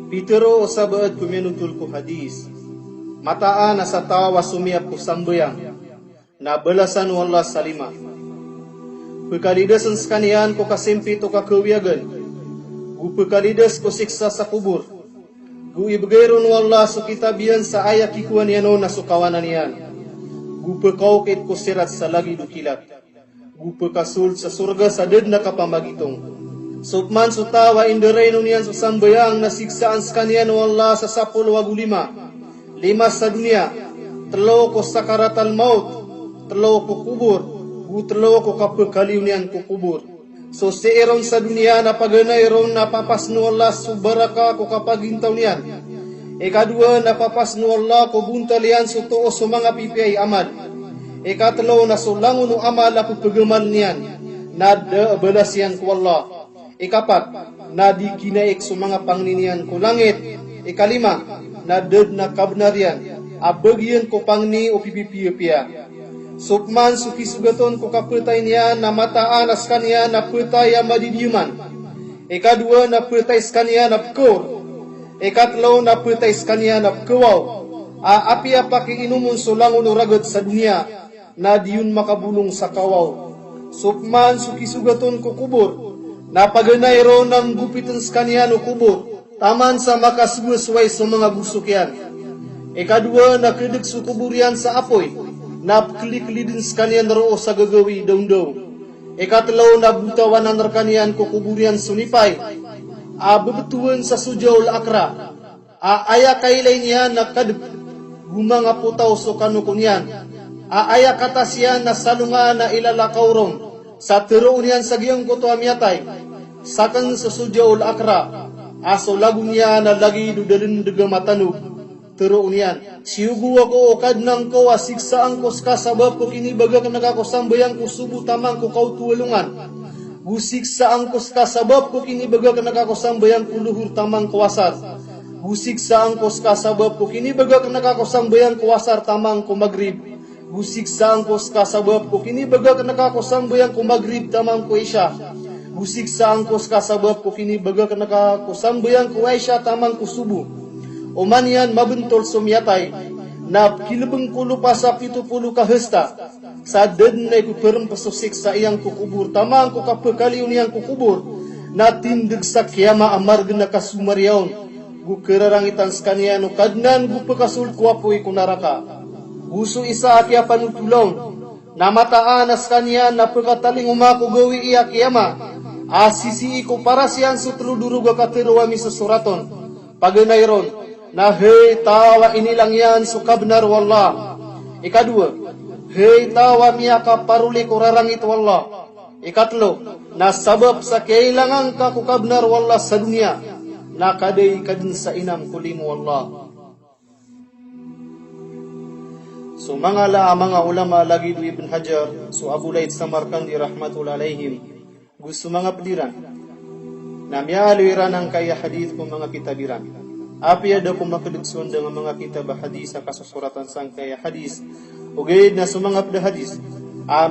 Pitero sabat kumenutul ku hadis. Mataan asa tawa sumiap ku sambayang. Na belasan wallah salima. Pekalidasan sekanian ko kasimpi to kakawiagan. Gu pekalidas ko siksa sa kubur. Gu ibgeron wallah so kitabian sa ayak ikuan yano na sukawanan yan. Gu pekaukit ko sirat sa lagi dukilat. Gu pekasul sa surga sa ded na kapamagitong. Supman sutawa inderenon yan susambayang na siksaan sekanian wallah sa 15. 5 sa dunia. 3 ko sakaratal maut. 3 ko kubur. Gu 3 ko kapekaliunian ko kubur. So seeron sa dunia na paganayron na papasnu Allah subaraka ko kapagintaw niyan. Ikadua na papasnu Allah ko buntalian so tuos so mga pipiyay amal. Ikatlo na sulangon no amal ako pagamal niyan. Na belasyan ko Allah. Ikapat na di kinaik so mga pangninian ko langit. Ikalima na ded na kabnarian. Abagyan ko pangni o pipipiya. Supman sukisugaton ko kapetay niya na mataan as kanya na petay ang madidiuman. Ikadua na petay as kanya na pekor. Ikatlo na petay as kanya na pekawaw. Aapi apaki inumun sulangon o ragat sa dunia na diyon makabulong sa kawaw. Supman sukisugaton ko kubur. Na paganay ro ng gupitan sa kanya no kubur. Taman sa makaswasway sa mga busukyan. Ikadua na kedik sa kuburian sa apoy. Napklik-lidin sekalian roo sa gagawi daun-daun. Ikatlo na butawanan rekanian ko kuburian sunipay. Bebetuan sa sujaul akra. Aya kailay niya na kadip. Gumanga putaw so kanukunian. Aya katasiyan na salunga na ilalakaw ron. Sa tero niyan sa giyang koto amyatay. Sakan sa sujaul akra. Aso lagu niya na lagi dudalin daga matanog. Tero niyan. Siyugu ako okad ng ko asiksaan ko kasabab ko kinibaga ka nakakosambayang ko subo tamang ko kautuwalungan. Gusiksaan ko kasabab ko kinibaga ka nakakosambayang ko luhur tamang kawasar. Gusiksaan ko kasabab ko kinibaga ka nakakosambayang kawasar tamang ko magrib. Gusiksaan ko kasabab ko kinibaga ka nakakosambayang ko magrib tamang ko isya. Gusiksaan ko kasabab ko kinibaga ka nakakosambayang ko isya tamang ko subo. Oman yan mabentol sumyatay na kilabang kulo pa sa 70 kahesta sa ded na ikuperang pasusik sa iyang kukubur tamang ko kapakaliw niyang kukubur na tindig sa kiyama amarg na kasumaryaon gu kerarangitan sa kanya no kadnan gu pakasul kuwapoy kunaraka gusto isa akya panutulong na mataan as kanya na pagkataling umako gawi iya kiyama asisi ko para siyan sutluduruga kateruwami sa suraton paganayron na hey tawa inilang yan sukabnar wallah. Ikadua, hey tawa miyaka paruli kurarangit wallah. Ikatlo, na sabab sa kailangan ka kukabnar wallah sa dunia. Na kaday kadin sa inam kulim wallah. So mga ulama lagi du Ibn Hajar, so Abu Laid Samarkandi rahmatul alaihim. Gusto mga pediran. Na miyaliran ang kaya hadith kung mga kitabiran. Api ada kung makadugsun dengan mga kitab hadis sa kasusuratan sang kaya hadis. Ugid na sumangap da hadis.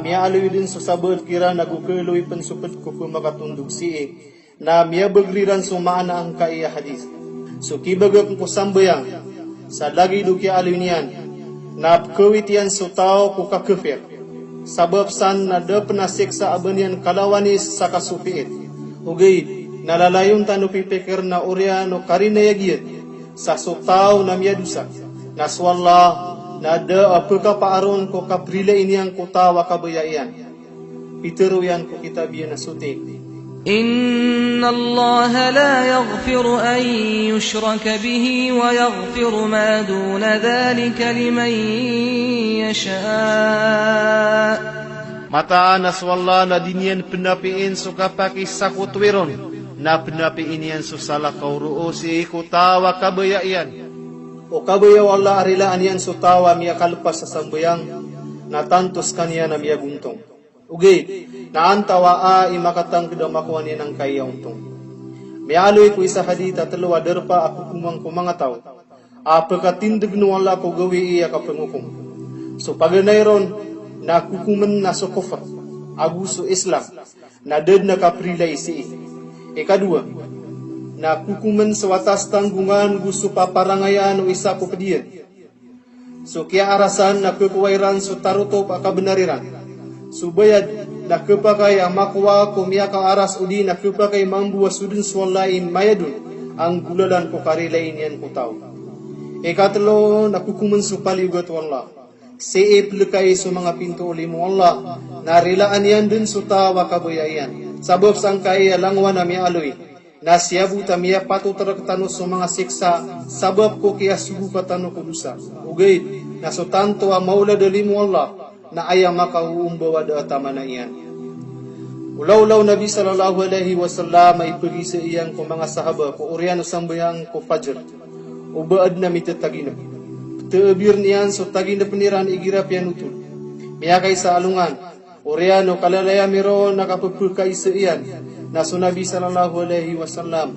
Miya alawidin sa sabot kira nagukeloy pansupet ko kung makatundog siye. Na miya bagriran sumaana ang kaya hadis. So kibaga kung kusambayang sa lagi dukya alawinian. Na kawit yan so tao ko kakafir. Sabab san na da penasik sa abanian kalawanis sa kasupiit. Ugid nalalayon tanu pipikir na urya no karina yagiyat. Sa sutaw na miyadusa. Naswallah na da apaka paaron ko kaprile ini ang kutawa kabayayan. Pitero yan ko kitabiyan na sutik. Inna Allah la yaghfiru an yushraka bihi wa yaghfiru ma duna dhalika liman yasha. Mataan naswallah na dinyan penapiin suka paki sakutwiron. Na penapi inian susala kauruo si kutawa kabayayan. O kabayaw Allah arilaan yan sutawa miya kalpas sa sambayang na tantos kanya na miya guntong. Ugid, na antawa imakatang kedamakuan yan ang kaya untong. Mialoy ko isa hadita telawa derpa ako kumang kumanga tao. Pagkatindig no Allah ko gawi iya kapangukum. So paganayron na kukuman na so kufr. Aguso Islam na ded na kaprilay si Ikadua, na kukumen sewatas tanggungan gusu paparangayan o isa ko pediyan. So kia arasan na kekuwairan so taruto pa kabenariran. Subayad na kepakay ang makuwa kumia ka aras udi na kepakay mambuwa sudun swalain mayadun ang gulalan ko karilain yan ko tao. Ikatlo na kukumen so paliugat wallah. Seip lekay so mga pinto ulimu Allah na rilaan yan din so tawa kabayayan. Sabab sangkay alangwa na miya aloy. Na siyabu tamiya pato tarakatano so mga siksa sabab ko kaya sugu katano ko dusa. Ugay na so tanto ang maula dalimu Allah na ayang makauumbawa da atama na iyan. Ulaw-ulaw Nabi sallallahu alaihi wasallam ay pergi sa iyang ko mga sahaba ko uriano sambayang ko fajr. Ubaad na mitatagina. Teebir niyan so tagi na peniran igirap yan utul. Miyakay sa alungan. Oriano kalalaya miro nakapupulkay sa iyan. Na so Nabi sallallahu alaihi wasallam.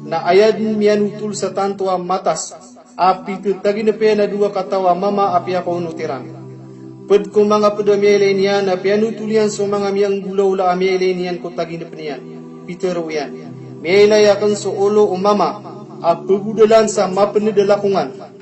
Na ayad miyan utul sa tanto ang matas. Api tagi na pena dua katawa mama api ako unutirang. Pad ko mga padamiyay niyan na pianutul yan so mga miyang gulaw la amiyay niyan ko tagi na peniyan. Pitero yan. Miyay yakan so ulo umama. Apagudalan sa mapenedalakungan.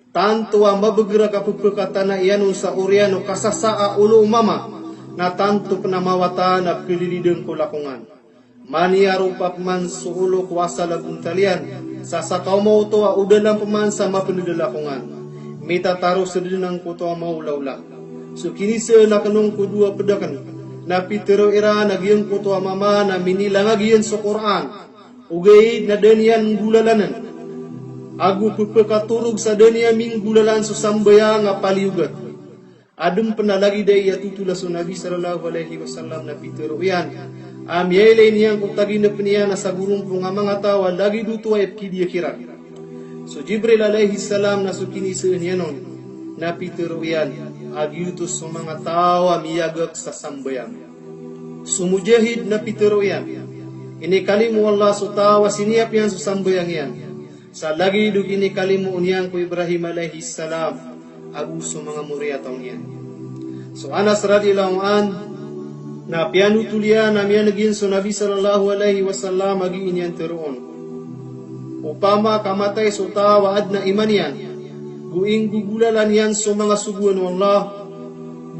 Tanto ang mabagera kapupukata na iyan sa oriano kasasaa ulo umama na tanto penamawata na pililideng ko lakungan. Maniaro papman sa ulo kuasa lagun talian sa sakaw mo to a udalang paman sa mapenedalakungan. Mitataro sa dinang ko to a maulawla. So kinisa na kanong kudua pedakan na pitero ira nagyan ko to a mama na minilangagyan sa Quran. Ugay na danyan gulalanan. Agu pupekaturug sa dunia minggulalan so sambaya nga paliugat. Adem penalagi day yatutula so Nabi sallallahu alaihi wasallam na pitero yan. Amyele niyang kutagi na peniya na sa gurung nga mga tawa lagi duto ay kidiya kira. So Jibril alaihi salam na so kinisa niya nun na pitero yan. Agiutos so mga tawa miyagak sa sambayang. So mujahid na pitero yan. Inikalimu Allah so tawa siniyap yan so sambayang yan. Sa lagi do kini kalimu unyan ko Ibrahim alaihi salam abuso mga muriyataw niyan. So Anas radhiyallahu an na pianu tulia na miyan nagin so Nabi sallallahu alaihi wasallam agi inyan teroon. Upama kamatay so tawa adna iman yan. Guing gugulalan yan so mga suguan wallah.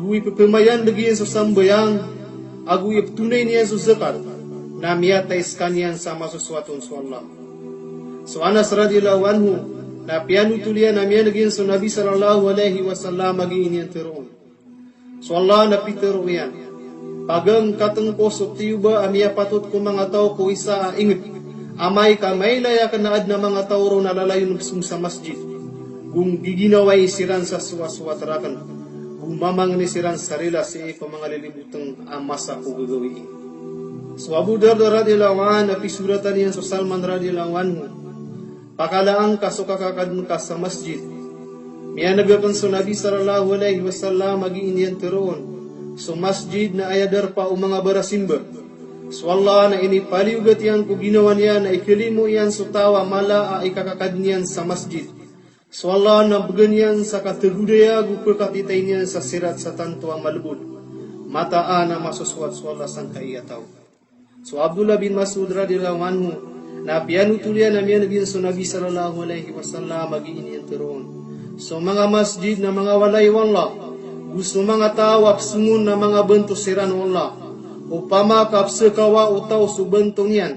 Gui pepemayan nagin so sambayang agu iptunay niyan so zakat na miyatay skanian sama sesuatu so Allah. So Anas radhiyallahu anhu na pianu tulia na miyan nagin so Nabi sallallahu alaihi wasallam agi inyan teroon. So Allah na pitero yan. Pagang katengko so tiyuba amiya patut ko mga tao ko isa ingat. Amay kamay laya kanaad na mga tao ro nalalayon sa masjid. Kung giginaway siran sa suwa-suwatarakan. Kung mamang ni siran sarila si pa mga lilibutang amasa ko gagawin. So Abu Darda radhiyallahu anhu na pisuratan niyan so Salman radhiyallahu anhu. Pakalaang kasukakakad ka sa masjid. Miya nagakan so Nabi sallallahu alaihi wasallam agi inyan teroon. So masjid na ayadar pa o mga barasimba. So Allah na inipaliugat yan ko ginawa niya na ikilimo yan so tawa mala ay kakakad niyan sa masjid. So Allah na baganyan sa kategudaya gupakatitay niyan sa sirat sa tanto ang malubod. Mataan na masuswat so Allah sang kaiyataw. So Abdullah bin Mas'ud radhiyallahu anhu na pianu tulia na miyan naging so Nabi sallallahu alaihi wasallam magiin yan teroon. So mga masjid na mga walay wallah, gusto mga tawap sungun na mga bento siran wallah, upama kapsekawa utaw so bentong yan,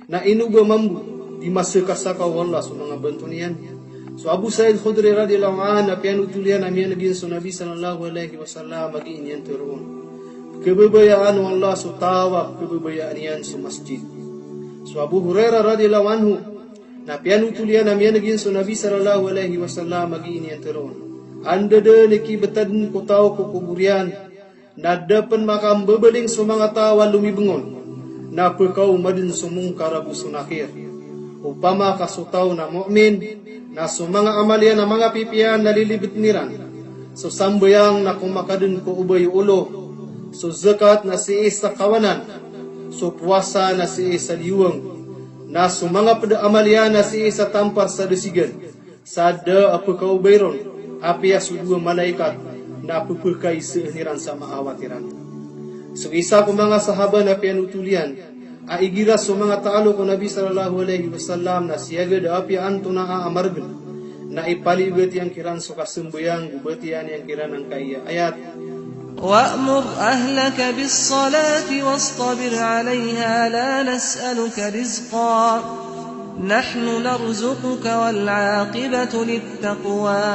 na inuba mambu, di masekasaka wallah so mga bento niyan. So Abu Sa'id Khudri radhiyallahu anhu na pianu tulia na miyan naging so Nabi sallallahu alaihi wasallam magiin yan teroon. Kebabayaan wallah so tawap, kebabayaan yan so masjid. So Abu Hurairah radhiyallahu anhu na pianu tulia na miyan naging so Nabi sallallahu alaihi wasallam magiin yan teroon. Anda de liki betadin ko tao ko kuburian na dapan makam bebeling so mga tawa lumibengon na pekau madin sumungkar abu sunakir. Upama kasutaw na mu'min na so mga amalian na mga pipian nalilibit niran. So sambayang na kumakadin ko ubay ulo. So zakat na si isa kawanan. So puasa na si isa liwang. Na so mga amalian na si isa tampar sa desigan. Sada apakau bayron. Api asu dua malaikat na apupukay sa niran sa maawatiran. So isa ko mga sahaba na pianutulian. aigira so mga taalo ko Nabi sallallahu alaihi wasallam na siyaga da api antuna amargan na ipaligat yang kiran so kasembuyang gubatian yang kiran ang kaya ayat وأمر أهلك بالصلاة واصطبر عليها لا نسألك رزقا نحن نرزقك والعاقبة للتقوى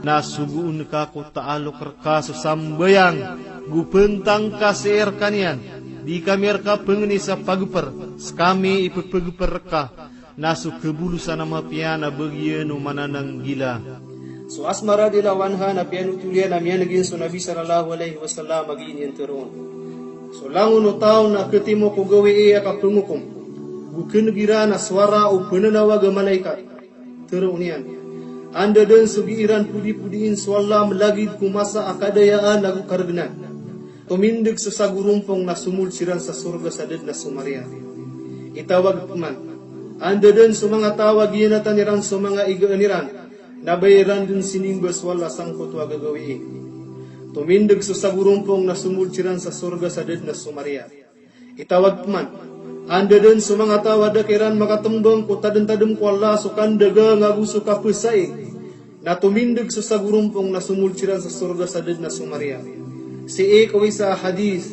na suguun ka ko taalo kerka so sambayang gupentang kasir kanian di kamir ka pengni sa pagper kami ipagper ka nasu kebulusan nama piana bagian mananang gila. So asmara dilawanha na piano tulian na miyan naging so Nabi sallallahu alaihi wasallam maging yan teron. So langon no taon na ketimo ko gawi ka pengukum. Bukan gira na suara o penanawa ga malaikat. Teron yan. Anda dan sugiiran pudi-pudiin swalla melagid kumasa akadayaan lagu kargna. Tumindig sa sagurumpong na sumulsiran sa surga sa ded na sumaria. Itawag man. Anda dan sumanga tawag yan taniran sumanga igaaniran. Nabayaran din sinimbas wala sangkot wa gagawi. Tumindig sa sagurumpong na sumulsiran sa surga sa ded na sumaria. Itawag man. Anda din sumanga tawad dakiran makatembang ko tadem-tadem ko Allah sukan daga ngaguso ka pesay. Na tumindig sa sagurumpong na sumulsiran sa surga sa ded na sumaria. Si ikaw sa hadis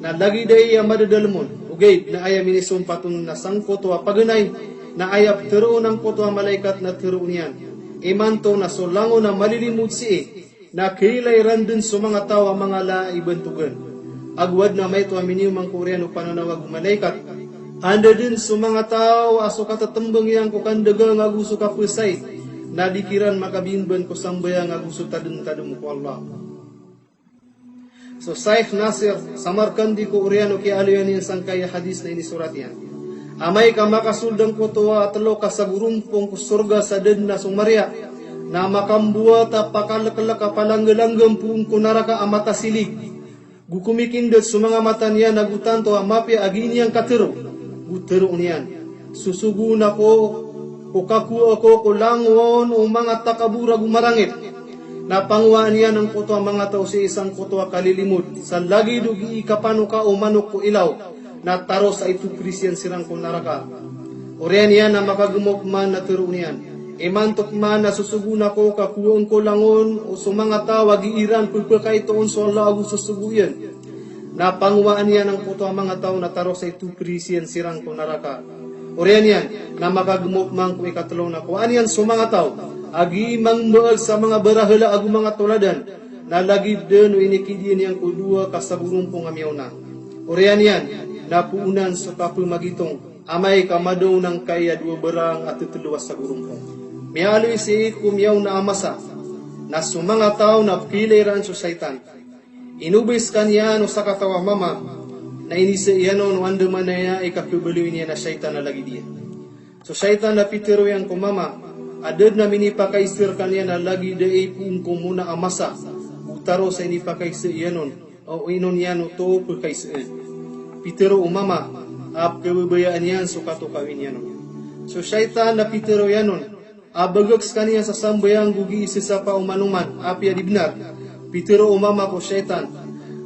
na lagi day madadalmon ugay na ayam ini sumpatun na sangkot wa paganay na ayap teroon ang koto malaikat na teroon yan. Imanto na solango na malilimut si na kailayran din sa mga tawa mga laibantugan. Agwad na may tuaminiw mang Koreano pananawag malaikat. Anda din sa mga tao aso katatambang yang kukandaga nga gusto ka pusay na dikiran makabimban ko sambaya nga gusto tadun-tadun ko Allah. So Syekh Nasir Samarkandi ko Koreano ki aliyan yung sangkaya hadis na ini surat yan. Amay ka makasuldang ko tuwa at lo kasagurumpong ko surga sa ded na sumaria na makambuat at pakalakala ka palanggalanggam pung kunaraka amata silig. Gukumikindot sa mga mata niya nagutanto amapi agini ang katero. Gutero niyan. Susugun ako o kaku ako kulangon o mga takabura gumarangit. Napangwaan niya ng kuto ang mga tao sa isang kuto kalilimod. Sa lagi dugi ikapano ka o manok ko ilaw. Na taro sa itu Kristiyan sirang ko naraka. Orian yan na makagumok man na turo niyan. Imantok man na susugun ako kakuon ko langon o sumanga tawag iiran pulpa itoon so Allah ako susuguyan. Napangwaan yan ang kuto ang mga tao na taro sa itu Kristiyan sirang ko naraka. Orian yan na makagumok man ko ikatlong na ko. Ano yan sumanga tao? Agi mangbaal sa mga barahala agu mga tuladan na lagi den o inikidian yang kedua kasaburumpong amyaw na. Orian yan napuunan sa kapumagitong amay kamadaw ng kaya dua berang at tutuluwas sa gurumpong. Mialoy si kumyaw na amasa na sumanga tao na piliran sa saitan. Inubis kanya no sa katawa mama na inisa iyano no andaman na iya ikakubaliw niya na saitan na lagi diya. So saitan na pitero yang kumama adad na minipakaisir kanya na lagi day pung kumuna amasa utaro sa inipakaisir iyanon o inon yan o to pagkaisir. Pitero umama, ap kebabayaan yan sukato kawin yan. So syaitan na pitero yanon, abagags kaniya sa sambayang gugi isisa pa umanuman, ap ya dibnar. Pitero umama ko syaitan,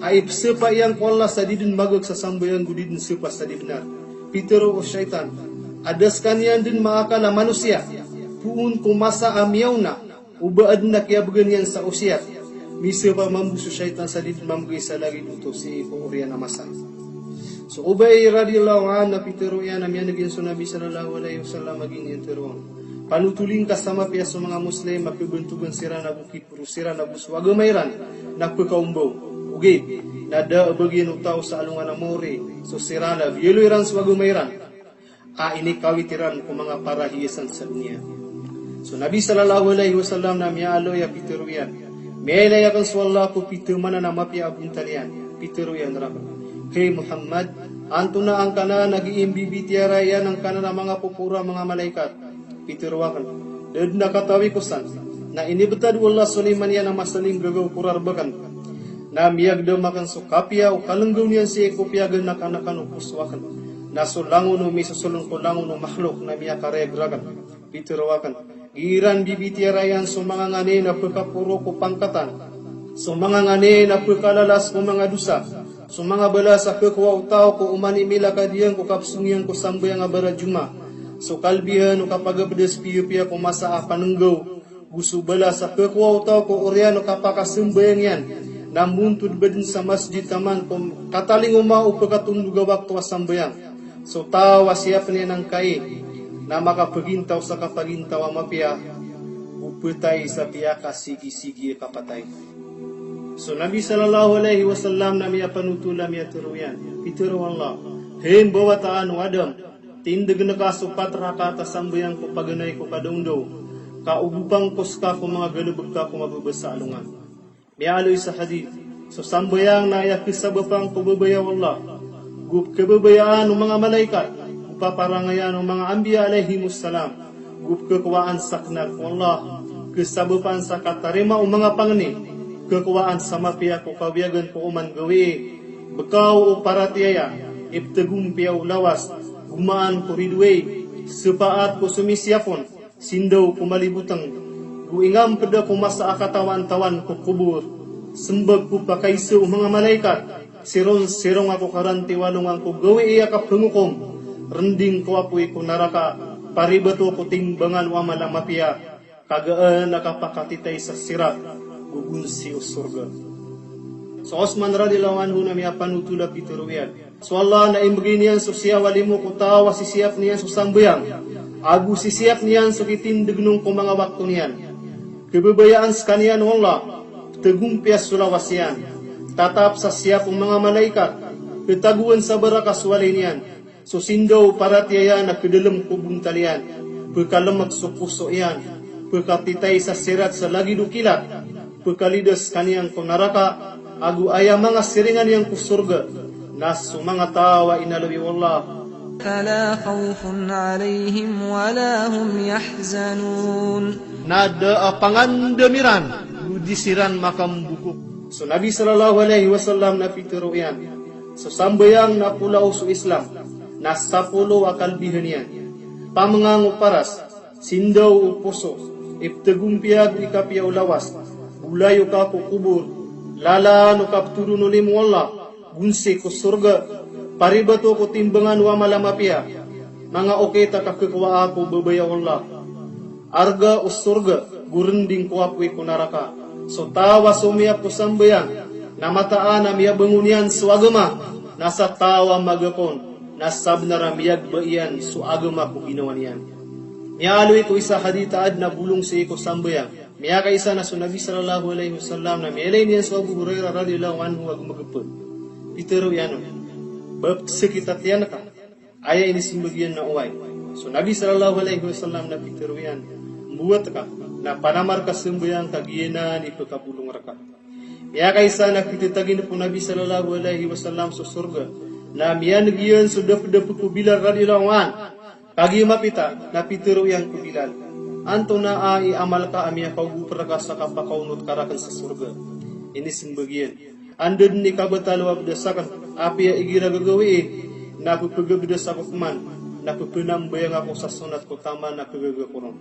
aip sepa yang ko Allah sa didin magag sa sambayang gudidin sepa sa dibnar. Pitero o syaitan, adas kaniya din maaka na manusia, puun kumasa amyaw na, ubaad na kaya bagan yan sa usiat. Misa pa mambuso syaitan sa didin mamagay sa lagi duto si Korea na masa. So Ubay radhiyallahu anhu pitero yan na miyanagin sa Nabi sallallahu alaihi wasallam maging yan teron. Panutuling kasama piya sa mga Muslim magkabentugan sira na bukipuro sira na buswaga mayran na pagkaumbaw. Ugay, nada bagian utaw sa alungan na mori. So sira na vieloiran swaga mayran. Ini kawitiran ko mga parahiyasan sa dunia. So Nabi sallallahu alaihi wasallam na miyalo ya pitero yan. May yakan swalla ko pitero mana na mapya abuntan yan. Pitero yan raman. Kay Muhammad, anto na ang kana nag-iimbibitiara yan ang kana na mga pupura mga malaikat. Pitiruwakan, dad nakatawi ko san, na inibetad wala Sulaiman yan ang masaling gagaw kurarbakan. Na miyagda makan sukapya o kalanggaw niyan si ekopyagan na kanakan o puswakan. Na sulangon o misasulong ko langon o makhluk na miyakaregragan. Pitiruwakan, giran bibitiara yan sa mga ngani na pagkapuro ko pangkatan. Sa mga ngani na pagkalalas ko mga dusa. Sumanga bala sa kekwa utaw ko umani mila kadiyan ko kapsungian ko sambayang abara juma. So kalbihan o kapagabedes piyo-piya ko masa panenggaw. Gusto bala sa kekwa utaw ko oriano kapakasambayang yan. Namun tudbedin sa masjid taman ko kataling umao pagkatunduga waktu wasambayang. So tawa siap niya ng kai na makapagintaw sa kapagintaw mapia. Upetay sa piyaka sigi-sigi kapatay. So Nabi sallallahu alaihi wasallam na miya panutula miya turuyan. Pituro Allah. Hen bawa taan wadam. Tindag na kasupat rakata sambayang ko paganay ko kadungdaw. Kaugupang kuska ko mga galubag ka ko mababasa alungan. Miya aloy sa hadith. So sambayang na yakisabapang kubabayaw Allah. Gup kebabayaan ng mga malaikat. Upaparangayan ng mga ambiya alaihimussalam. Gup kekwaan saknat Allah. Kesabapan sa katarima ng mga pangani. Kekuaan sama pihak ko kawiyagan ko uman gawi. Bekaw o paratiyaya, iptagum piyaw lawas, gumaan ko ridway, sepaat ko sumisyapon, sindaw ko malibutang, guingam pada ko masa akatawan-tawan ko kubur, sembag ko pakaiso mga malaikat, sirong ako karantiwalong ang ko gawi iya ka pengukom, rending ko apoy ko naraka, paribato ko timbangan wa malamapia, kagaan nakapakatitay sa sirat, gugunsi o surga. So Osman radhiyallahu anhu na miya panutula pituruyan. So Allah na imbaginian so siya walimu kutawa sisiap niyan so sambayang. Agu sisiap niyan so kitindig nung ko mga waktu niyan. Kebabayaan sekanian Allah. Tegumpias sulawasian. Tatap sa siap mga malaikat. Ketaguan sa barakas walay niyan. So sindaw paratiaya na kedalam kubung talian. Pekalamak so puso yan. Pekatitay sa sirat sa lagi dukilat. Pekalidas kaniyang ko naraka, agu aya mga siringan yang kusurga, nasu mga tawa inalawi wallah. فلا خوف عليهم ولا هم يحزنون. Nada pangandamiran, budisiran makam buku. So Nabi sallallahu alaihi wasallam na pituruyan. So sambayang na pulau su Islam, na 10 akal bihanian. Pamangangu paras, sindaw upuso, iptegumpiag ikapiyaw lawas. Ulayo ka ko kubur, lala no kapturun ulim wallah, gunsi ko surga, paribato ko timbangan wa malamapia, mga oketa kakikwa ako babaya wallah. Arga o surga, gurending ko apoy ko naraka, so tawa sumiap ko sambayang, na mataan na miya bangunian su agama, nasa tawa magakon, nasab na ramiyag baiyan su agama ko ginawan yan. Mialoy ko isa haditaad na bulong si ko sambayang, miya ka isa na so Nabi sallallahu alaihi wasallam na mialay niyan so Abu Hurairah radhiyallahu anhu ag magapod. Pitero yano. Bab sekitat yan ka. Aya ini simbagyan na uway. So Nabi sallallahu alaihi wasallam na pitero yan. Buat ka na panamar ka sembayang kagiyana ni pagkabulong raka. Miya ka isa na kititagin po Nabi sallallahu alaihi wasallam so surga. Na miya nagiyan so dap-dap ko Bilal radhiyallahu an. Kagi mapita na pitero yang ko Bilal. Anto na ai amal ka amia kau peraka sa kapakaunot karakan sa surga. Ini sembagian. Anda ni kabatalo abdasakan api ya igira gagawi na pagpagabda sa kuman na pagpunam bayang ako sa sunat ko tama na pagagakurong.